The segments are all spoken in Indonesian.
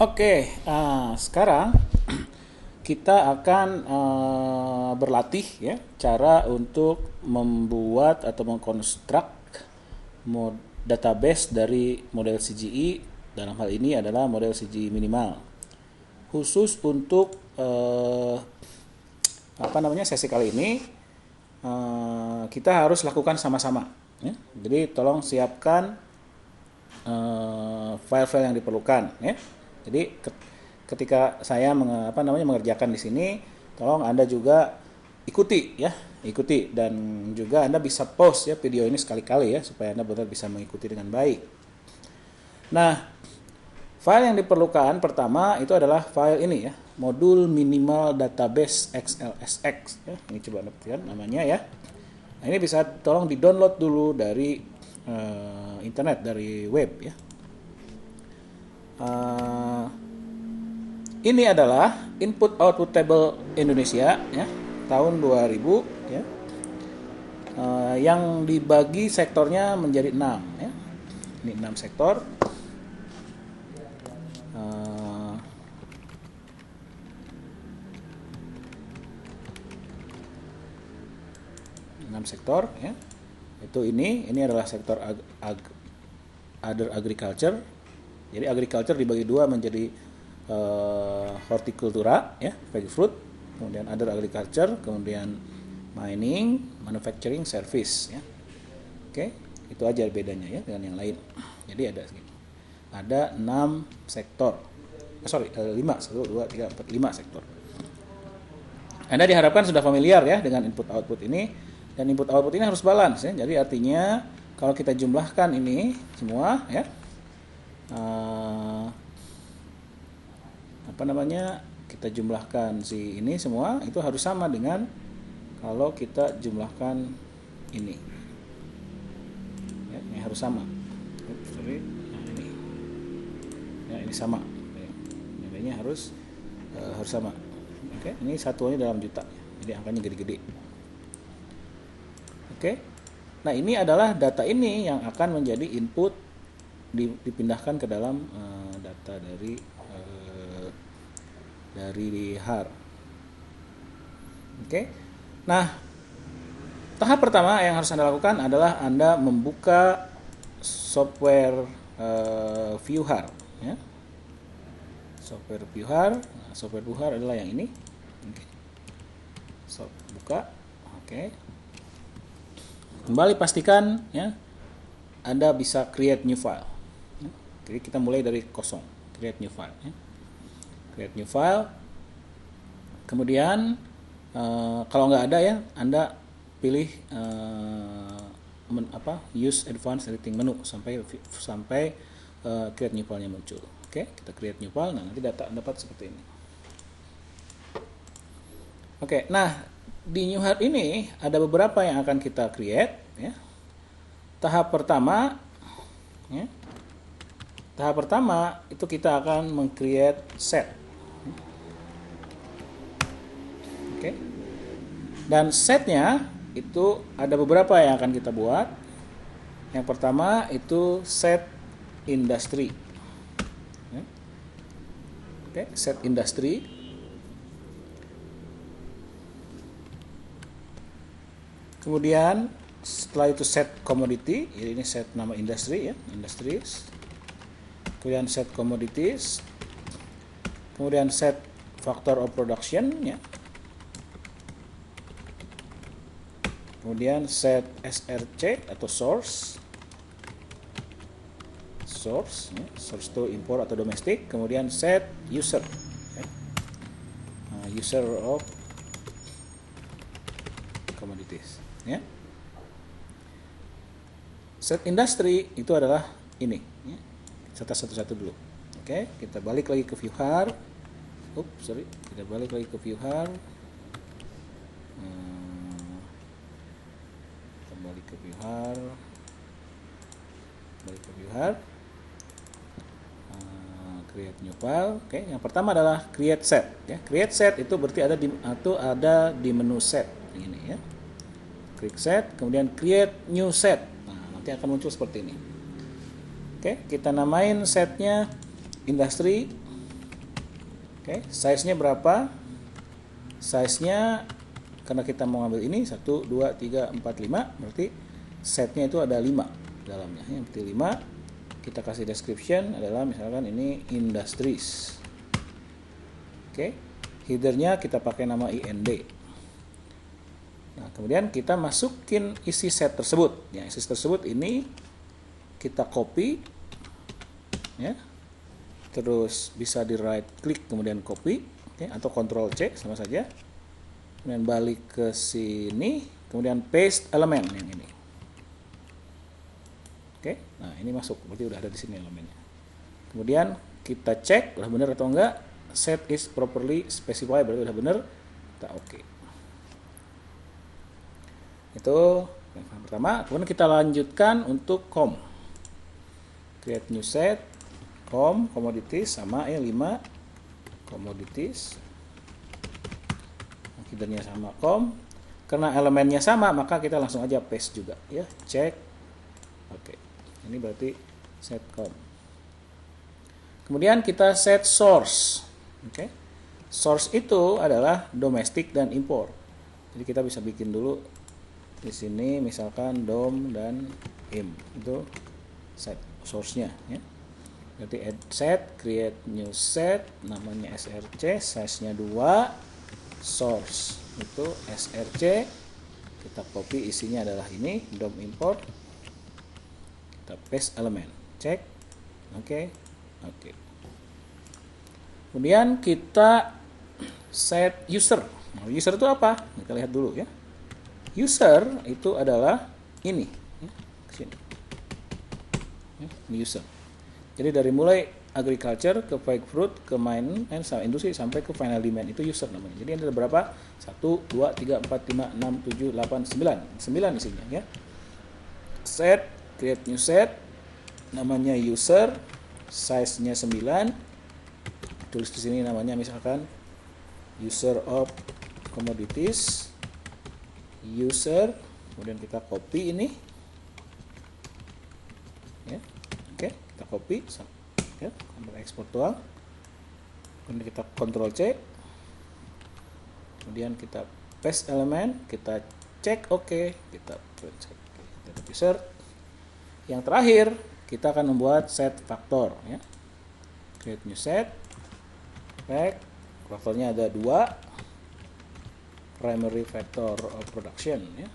Oke, sekarang kita akan berlatih ya cara untuk membuat atau mengkonstruk database dari model CGI. Dalam hal ini adalah model CGI minimal khusus untuk sesi kali ini. Kita harus lakukan sama-sama ya. Jadi tolong siapkan file-file yang diperlukan ya. Jadi ketika saya mengerjakan di sini, tolong Anda juga ikuti dan juga Anda bisa pause ya video ini sekali-kali ya supaya Anda benar bisa mengikuti dengan baik. Nah, file yang diperlukan pertama itu adalah file ini ya, modul minimal database XLSX ya. Ini coba Anda perhatikan namanya ya. Nah, ini bisa tolong di-download dulu dari internet, dari web ya. Ini adalah input output table Indonesia ya, tahun 2000 ya. Yang dibagi sektornya menjadi 6 ya. Ini 6 sektor. 6 sektor ya. Itu ini adalah sektor other agriculture. Jadi agriculture dibagi dua menjadi hortikultura ya, veg fruit, kemudian other agriculture, kemudian mining, manufacturing, service ya. Oke, itu aja bedanya ya dengan yang lain. Jadi ada 6 sektor. 5, 1 2 3 4 5 sektor. Anda diharapkan sudah familiar ya dengan input output ini, dan input output ini harus balance ya. Jadi artinya kalau kita jumlahkan ini semua ya, kita jumlahkan si ini semua itu harus sama dengan kalau kita jumlahkan ini ya, ini harus sama. Ini ya, ini sama ya. Nilainya harus sama. Oke, ini satuannya dalam juta jadi angkanya gede-gede. Oke, nah ini adalah data ini yang akan menjadi input dipindahkan ke dalam data dari HAR. Oke. Nah, tahap pertama yang harus Anda lakukan adalah Anda membuka software View HAR ya. Software View HAR. Nah, software View HAR adalah yang ini. Oke. So, buka. Oke. Kembali pastikan ya Anda bisa create new file. Jadi kita mulai dari kosong, create new file ya. Create new file. Kemudian kalau nggak ada ya, Anda pilih use advanced editing menu sampai create new file-nya muncul. Oke, kita create new file. Nah, nanti data dapat seperti ini. Oke, nah di new HAR ini ada beberapa yang akan kita create ya. Tahap pertama ya. Tahap pertama itu kita akan meng-create set. Oke. Dan setnya itu ada beberapa yang akan kita buat. Yang pertama itu set industry. Oke, set industry. Kemudian setelah itu set commodity, jadi ini set nama industry ya, industries. Kemudian set commodities. Kemudian set factor of production ya. Kemudian set SRC atau source ya, source to import atau domestic. Kemudian set user ya. User of commodities ya. Set industry itu adalah ini ya. Satu-satu dulu. Oke, kita balik lagi ke view HAR. Kita balik lagi ke view HAR. Kita balik ke view HAR. Create new file. Oke, yang pertama adalah create set ya. Create set itu berarti ada di menu set ini ya. Klik set, kemudian create new set. Nah, nanti akan muncul seperti ini. Oke, kita namain setnya industry. Oke, size-nya berapa? Size-nya karena kita mau ngambil ini 1, 2, 3, 4, 5, berarti setnya itu ada 5 dalamnya. Yang berarti 5, kita kasih description adalah misalkan ini industries. Oke, header-nya kita pakai nama IND. Nah, kemudian kita masukin isi set tersebut. Ya, isi tersebut ini kita copy, ya. Terus bisa di right click kemudian copy, okay, atau Ctrl C sama saja. Kemudian balik ke sini, kemudian paste elemen yang ini. Oke, nah ini masuk, berarti udah ada di sini elemennya. Kemudian kita cek lah benar atau enggak, set is properly specified, berarti udah benar, kita oke. Itu yang pertama. Kemudian kita lanjutkan untuk com. Create new set, com, commodities sama 5 commodities. Headernya sama com. Karena elemennya sama, maka kita langsung aja paste juga, ya. Cek. Oke. Ini berarti set com. Kemudian kita set source. Oke. Source itu adalah domestic dan import. Jadi kita bisa bikin dulu di sini misalkan dom dan im. Itu set source-nya, ya. Berarti add set, create new set, namanya src, size-nya 2, source itu src, kita copy, isinya adalah ini, dom import, kita paste elemen, cek, oke. Kemudian kita set user. Nah, user itu apa? Kita lihat dulu, ya. User itu adalah ini, ya, kesini, ya, ini user. Jadi dari mulai agriculture ke fake fruit ke maintenance industri sampai ke final demand itu user namanya. Jadi ada berapa? 1, 2, 3, 4, 5, 6, 7, 8, 9. 9 isinya, ya. Set, create new set, namanya user, size-nya 9. Tulis di sini namanya misalkan user of commodities, user, kemudian kita copy ini, ya. Oke, kita copy, ya, ekspor doang. Kemudian kita Ctrl C, kemudian kita paste elemen, kita cek oke, kita user. Yang terakhir kita akan membuat set faktor, ya. Create new set, faktornya ada 2, primary factor of production, ya.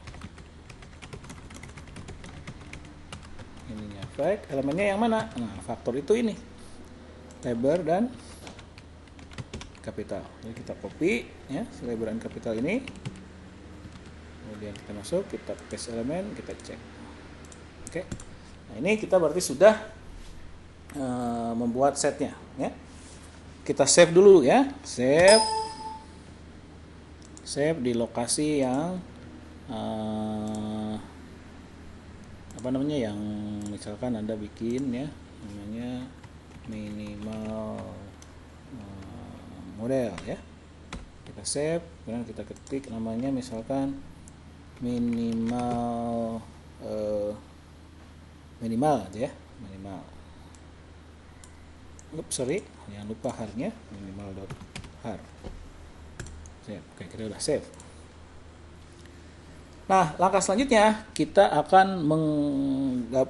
Ininya fact, elemennya yang mana? Nah, faktor itu ini, labor dan capital. Jadi kita copy, ya, labor dan capital ini, kemudian kita masuk, kita paste elemen, kita cek. Oke, nah ini kita berarti sudah membuat setnya, ya. Kita save dulu, ya, save di lokasi yang apa namanya, yang misalkan Anda bikin, ya, namanya minimal model, ya. Kita save, kemudian kita ketik namanya misalkan minimal aja, ya, minimal. Sorry, jangan lupa har-nya, minimal.har. Oke, kita udah save. Nah, langkah selanjutnya kita akan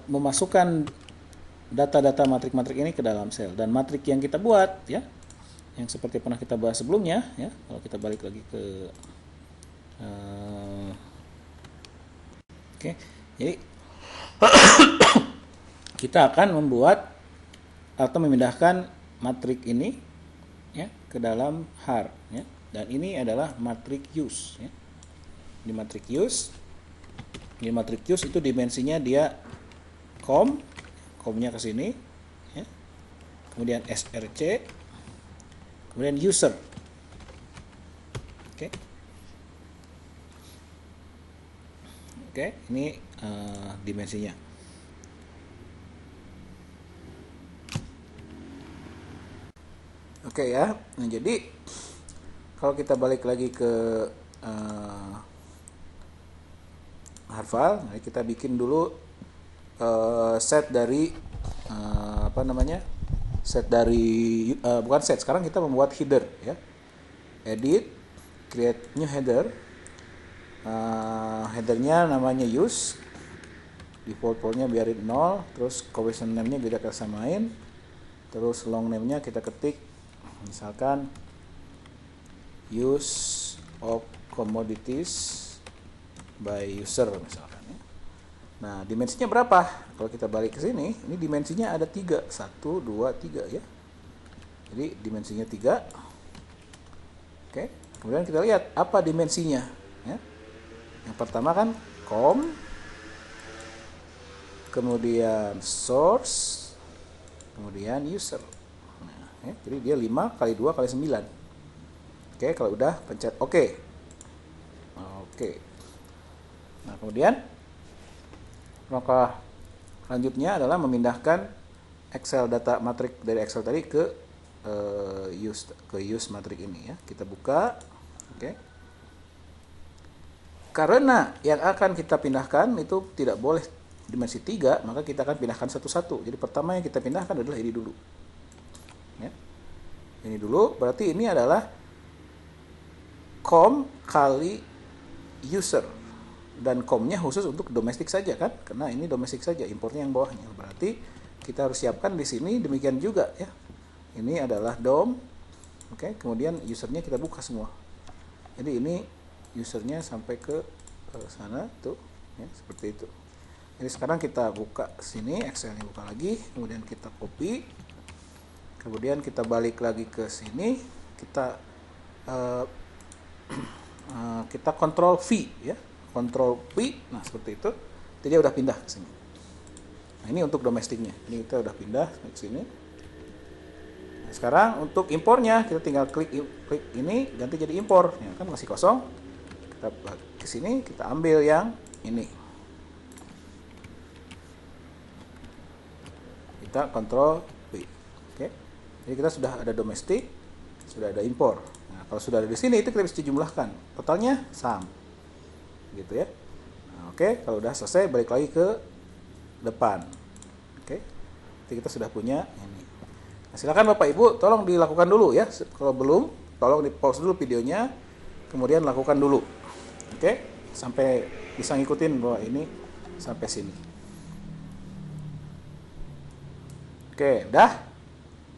memasukkan data-data matrik-matrik ini ke dalam sel. Dan matrik yang kita buat, ya, yang seperti pernah kita bahas sebelumnya, ya. Kalau kita balik lagi ke oke, jadi kita akan membuat atau memindahkan matrik ini, ya, ke dalam har, ya. Dan ini adalah matrik use, ya. Di matrik use itu dimensinya dia com-nya ke sini, ya. Kemudian src, kemudian user. Oke, ini dimensinya. Oke, ya. Nah, jadi kalau kita balik lagi ke Harval, nah kita bikin dulu set dari apa namanya, set dari bukan set, sekarang kita membuat header ya. Edit, create new header. Headernya namanya use, default port-nya biarin 0, terus question name-nya kita samain, terus long name-nya kita ketik misalkan use of commodities by user misalkan ya. Nah, dimensinya berapa? Kalau kita balik ke sini, ini dimensinya ada 3, 1, 2, 3 ya. Jadi dimensinya 3. Oke, kemudian kita lihat apa dimensinya ya. Yang pertama kan com, kemudian source, kemudian user. Nah, ya, jadi dia 5 kali 2 kali 9. Oke, kalau udah pencet oke. Oke. Nah, kemudian langkah selanjutnya adalah memindahkan Excel data matrik dari Excel tadi ke use matrik ini ya. Kita buka. Oke. Karena yang akan kita pindahkan itu tidak boleh dimensi 3, maka kita akan pindahkan satu-satu. Jadi pertama yang kita pindahkan adalah ini dulu. Ya. Ini dulu, berarti ini adalah com kali user. Dan com-nya khusus untuk domestik saja kan? Karena ini domestik saja, impornya yang bawahnya. Berarti kita harus siapkan di sini demikian juga ya. Ini adalah dom. Oke, kemudian usernya kita buka semua. Jadi ini usernya sampai ke sana tuh ya, seperti itu. Jadi sekarang kita buka sini, Excel-nya buka lagi, kemudian kita copy, kemudian kita balik lagi ke sini, kita kita Ctrl V ya, Ctrl V, nah seperti itu. Jadi dia udah pindah ke sini. Nah, ini untuk domestiknya. Ini kita udah pindah ke sini. Nah, sekarang untuk impornya kita tinggal klik ini, ganti jadi impor. Ya, kan masih kosong. Kita ke sini, kita ambil yang ini. Kita Ctrl V. Oke. Jadi kita sudah ada domestik, sudah ada impor. Nah, kalau sudah ada di sini itu kita bisa jumlahkan. Totalnya sum. Gitu ya. Nah, oke, kalau udah selesai balik lagi ke depan. Oke. Jadi kita sudah punya ini. Nah, silakan Bapak Ibu tolong dilakukan dulu ya. Kalau belum, tolong di-pause dulu videonya, kemudian lakukan dulu. Oke, sampai bisa ngikutin bahwa ini sampai sini. Oke, udah?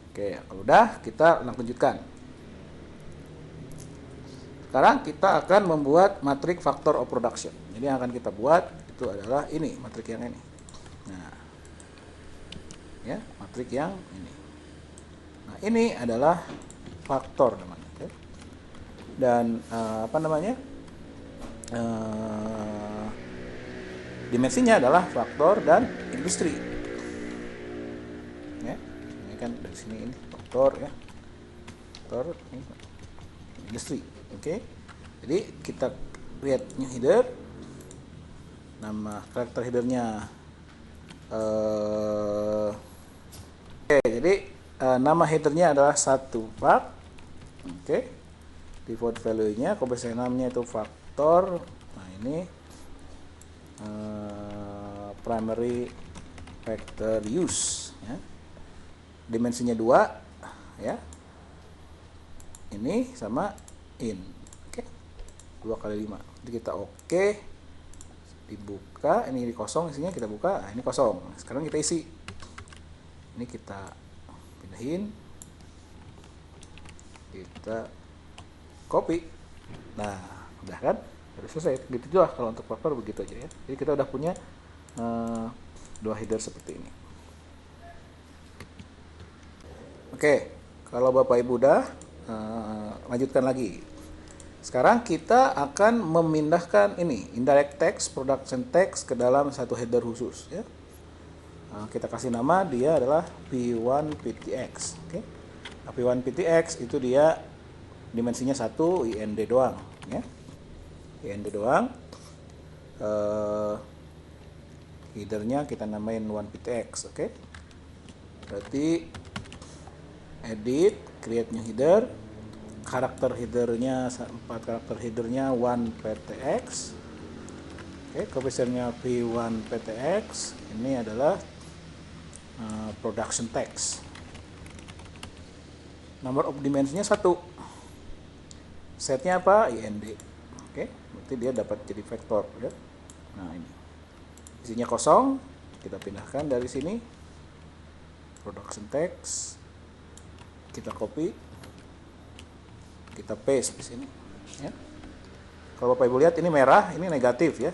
Oke, kalau udah kita lanjutkan. Sekarang kita akan membuat matrik factor of production. Jadi yang akan kita buat itu adalah ini, matrik yang ini. Nah, ya, matrik yang ini. Nah, ini adalah faktor namanya. Okay? Dan apa namanya? Dimensinya adalah faktor dan industri. Ya, ini kan dari sini ini faktor ya, faktor ini, industri. Oke, jadi kita create new header. Nama karakter headernya oke, jadi nama headernya adalah satu part. Oke, default value-nya, komposisi namanya itu faktor. Nah, ini primary factor use ya. Dimensinya 2 ya. Ini sama in. Oke. 2 kali 5. Jadi kita oke. Dibuka, ini kosong isinya, kita buka. Nah, ini kosong. Sekarang kita isi. Ini kita pindahin. Kita copy. Nah, udah kan? Udah selesai. Gitu juga kalau untuk faktor begitu aja ya. Jadi kita udah punya 2 header seperti ini. Oke, kalau Bapak Ibu udah lanjutkan lagi. Sekarang kita akan memindahkan ini indirect text, production text ke dalam satu header khusus ya. Kita kasih nama, dia adalah P1PTX. Oke. Nah, P1PTX itu dia dimensinya 1, IND doang ya. IND doang. Headernya kita namain 1PTX. Oke. Berarti edit, create new header. Karakter headernya 4 karakter headernya 1PTX. Oke, coefficientnya P1PTX. Ini adalah production text. Number of dimensinya 1. Setnya apa? IND. Oke, berarti dia dapat jadi vektor ya. Nah, ini. Isinya kosong, kita pindahkan dari sini. Production text. Kita copy. Kita paste di sini ya. Kalau Bapak Ibu lihat ini merah, ini negatif ya.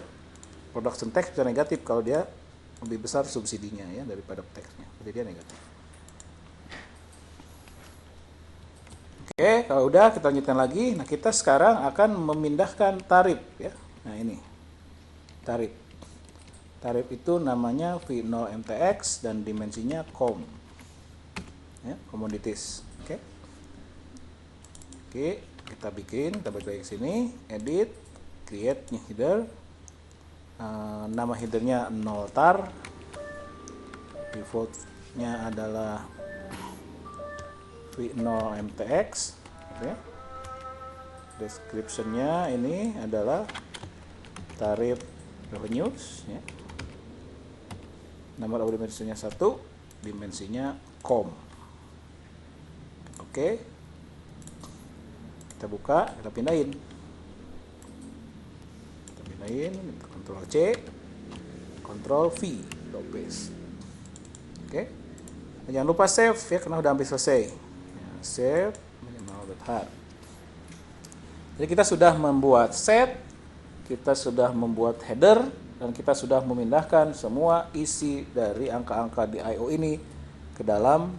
Production text bisa negatif kalau dia lebih besar subsidinya ya daripada teksnya. Jadi dia negatif. Oke, kalau udah kita lanjutkan lagi. Nah, kita sekarang akan memindahkan tarif ya. Nah, ini. Tarif. Tarif itu namanya V0MTX dan dimensinya com. Ya, commodities. Oke. Oke, kita bikin, kita balik lagi ke sini, edit, create new header. Nama headernya 0 tar. Defaultnya adalah V0MTX ya. Descriptionnya ini adalah tarif revenues ya. Nomor dimensinya 1, dimensinya com. Oke, kita buka, kita pindahin, Ctrl C, Ctrl V, paste. Oke, jangan lupa save ya karena udah hampir selesai. Save minimal.har. Jadi kita sudah membuat set, kita sudah membuat header, dan kita sudah memindahkan semua isi dari angka-angka di I/O ini ke dalam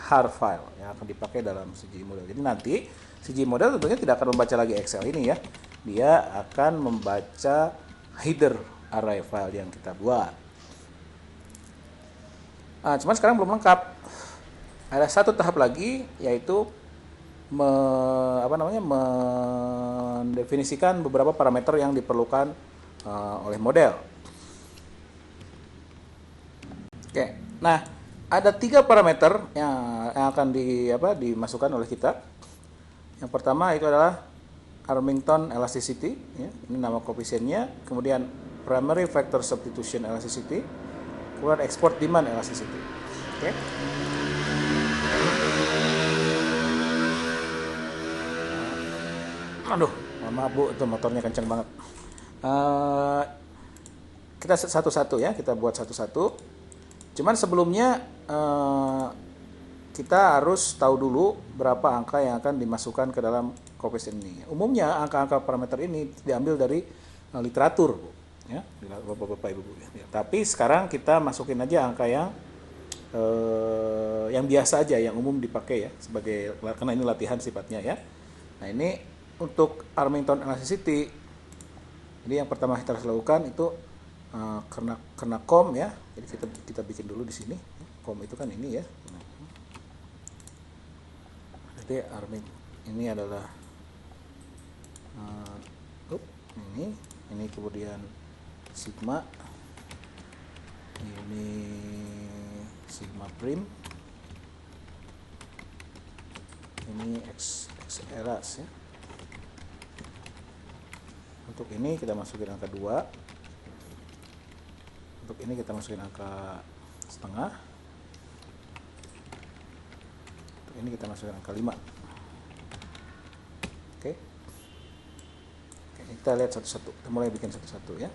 har file yang akan dipakai dalam CG model. Jadi nanti CG model tentunya tidak akan membaca lagi Excel ini ya. Dia akan membaca header array file yang kita buat. Cuman sekarang belum lengkap. Ada satu tahap lagi yaitu mendefinisikan beberapa parameter yang diperlukan oleh model. Oke, nah ada 3 parameter yang akan dimasukkan oleh kita. Yang pertama itu adalah Armington elasticity, ya. Ini nama koefisiennya. Kemudian primary factor substitution elasticity. Kemudian export demand elasticity. Oke. Aduh, maaf Bu, itu motornya kencang banget. Kita satu-satu ya, kita buat satu-satu. Cuman sebelumnya kita harus tahu dulu berapa angka yang akan dimasukkan ke dalam koefisien ini. Umumnya angka-angka parameter ini diambil dari literatur, Bu. Ya, Bapak Ibu. Ya. Tapi sekarang kita masukin aja angka yang biasa aja, yang umum dipakai ya, sebagai karena ini latihan sifatnya ya. Nah ini untuk Armington elasticity, jadi yang pertama kita harus lakukan itu karena com ya, jadi kita bikin dulu di sini. Com itu kan ini ya. Jadi Armington ini adalah ini kemudian sigma, ini sigma prim, ini x eras ya. Untuk ini kita masukin angka 2. Untuk ini kita masukin angka setengah. Untuk ini kita masukin angka 5. Oke. Kita lihat satu-satu. Kita mulai bikin satu-satu ya.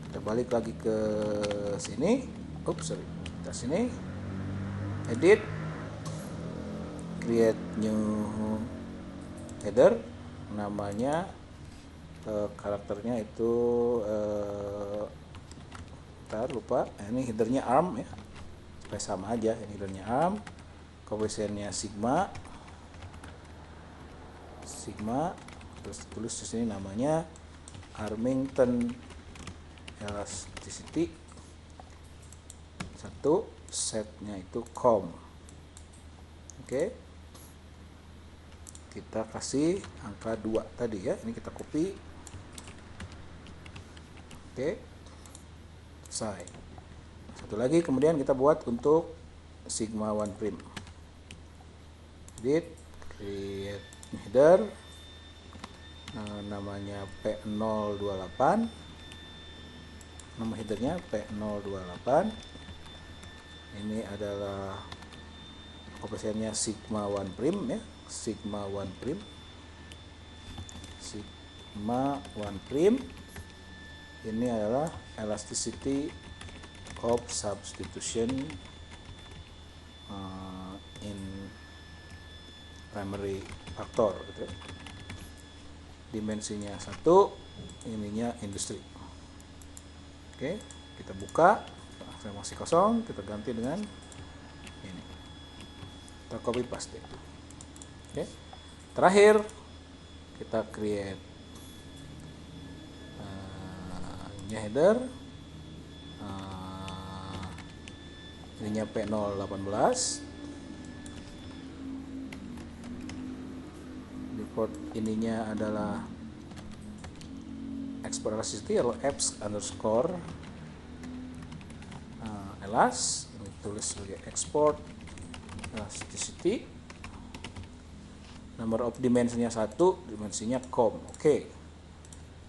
Kita balik lagi ke sini. Kita sini. Edit. Create new header. Namanya karakternya itu lupa. Ini headernya arm ya, supaya sama aja. Ini headernya arm, koefisiennya sigma, terus tulis di sini namanya Armington elasticity 1, setnya itu com. Oke. Kita kasih angka 2 tadi ya, ini kita copy. Oke, selesai. Satu lagi kemudian kita buat untuk sigma 1 prim. Edit, create header, namanya P028, nama headernya P028. Ini adalah koefisiennya sigma 1 prime ya, sigma 1 prime. Sigma 1 prime ini adalah elasticity of substitution in primary factor gitu ya. Dimensinya 1, ininya industri. Oke, kita buka, saya masih kosong, kita ganti dengan ini. Kita copy paste. Oke. Terakhir kita create header, ininya P018, default ininya adalah export elasticity atau apps underscore elas, ini tulis sebagai export elasticity, number of dimensinya 1, dimensinya com. Oke.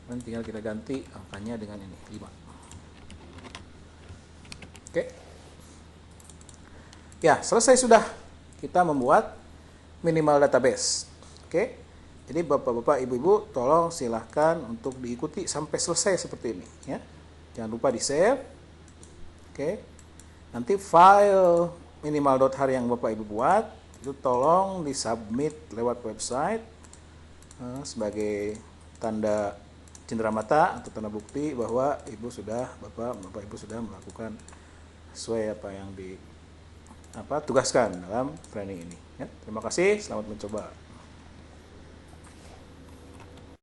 Dan tinggal kita ganti angkanya dengan ini 5. Oke. Ya, selesai sudah kita membuat minimal database. Oke. Jadi Bapak-bapak, Ibu-ibu, tolong silahkan untuk diikuti sampai selesai seperti ini ya. Jangan lupa di-save. Oke. Nanti file minimal.har yang Bapak Ibu buat itu tolong disubmit lewat website sebagai tanda cenderamata atau tanda bukti bahwa Bapak Ibu sudah melakukan sesuai apa yang tugaskan dalam training ini ya. Terima kasih, selamat mencoba.